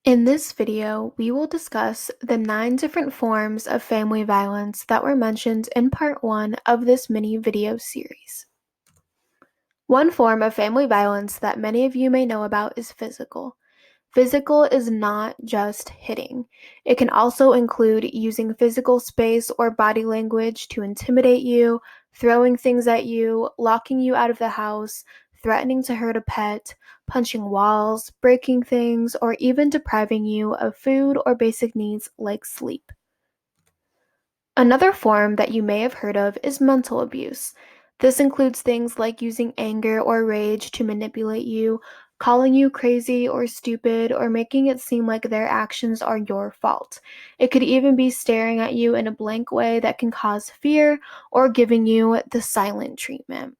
In this video, we will discuss the 9 different forms of family violence that were mentioned in part 1 of this mini video series. One form of family violence that many of you may know about is physical. Physical is not just hitting. It can also include using physical space or body language to intimidate you, throwing things at you, locking you out of the house, threatening to hurt a pet, punching walls, breaking things, or even depriving you of food or basic needs like sleep. Another form that you may have heard of is mental abuse. This includes things like using anger or rage to manipulate you, calling you crazy or stupid, or making it seem like their actions are your fault. It could even be staring at you in a blank way that can cause fear or giving you the silent treatment.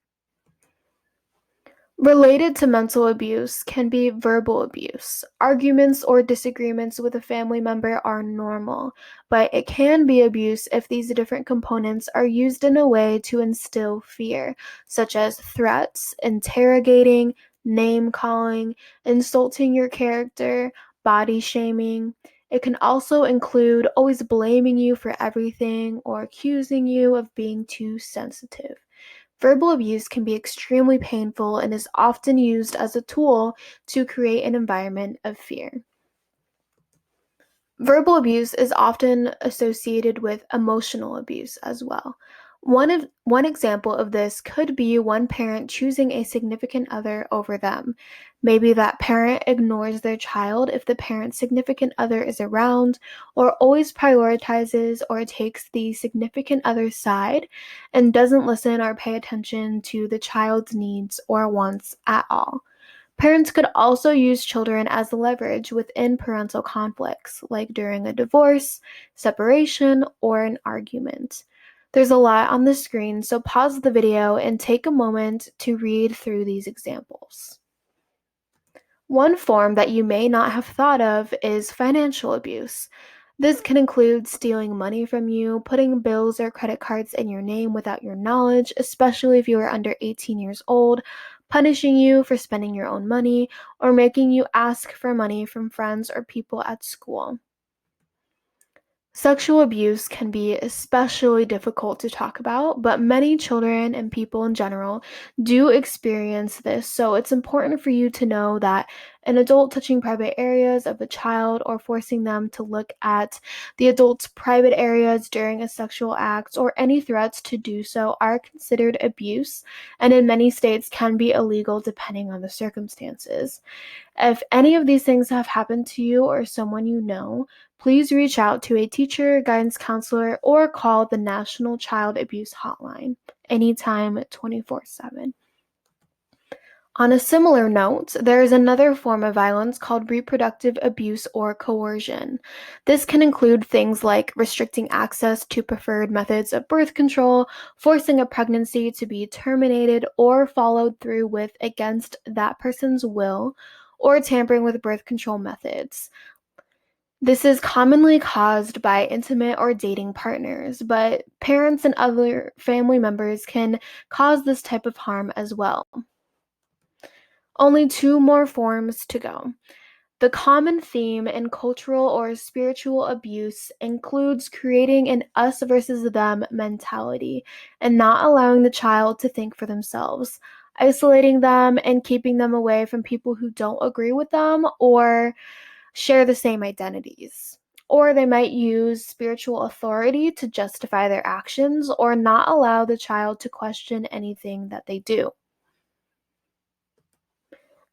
Related to mental abuse can be verbal abuse. Arguments or disagreements with a family member are normal, but it can be abuse if these different components are used in a way to instill fear, such as threats, interrogating, name calling, insulting your character, body shaming. It can also include always blaming you for everything or accusing you of being too sensitive. Verbal abuse can be extremely painful and is often used as a tool to create an environment of fear. Verbal abuse is often associated with emotional abuse as well. One example of this could be one parent choosing a significant other over them. Maybe that parent ignores their child if the parent's significant other is around, or always prioritizes or takes the significant other's side and doesn't listen or pay attention to the child's needs or wants at all. Parents could also use children as leverage within parental conflicts, like during a divorce, separation, or an argument. There's a lot on the screen, so pause the video and take a moment to read through these examples. One form that you may not have thought of is financial abuse. This can include stealing money from you, putting bills or credit cards in your name without your knowledge, especially if you are under 18 years old, punishing you for spending your own money, or making you ask for money from friends or people at school. Sexual abuse can be especially difficult to talk about, but many children and people in general do experience this, so it's important for you to know that an adult touching private areas of a child or forcing them to look at the adult's private areas during a sexual act or any threats to do so are considered abuse, and in many states can be illegal depending on the circumstances. If any of these things have happened to you or someone you know, please reach out to a teacher, guidance counselor, or call the National Child Abuse Hotline anytime 24/7. On a similar note, there is another form of violence called reproductive abuse or coercion. This can include things like restricting access to preferred methods of birth control, forcing a pregnancy to be terminated or followed through with against that person's will, or tampering with birth control methods. This is commonly caused by intimate or dating partners, but parents and other family members can cause this type of harm as well. Only 2 more forms to go. The common theme in cultural or spiritual abuse includes creating an us versus them mentality and not allowing the child to think for themselves, isolating them and keeping them away from people who don't agree with them or share the same identities. Or they might use spiritual authority to justify their actions or not allow the child to question anything that they do.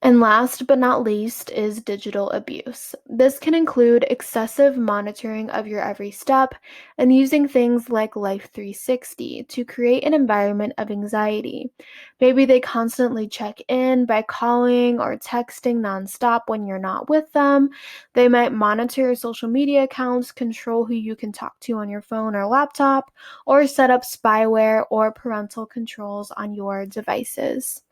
And last but not least is digital abuse. This can include excessive monitoring of your every step and using things like Life 360 to create an environment of anxiety. Maybe they constantly check in by calling or texting nonstop when you're not with them. They might monitor your social media accounts, control who you can talk to on your phone or laptop, or set up spyware or parental controls on your devices.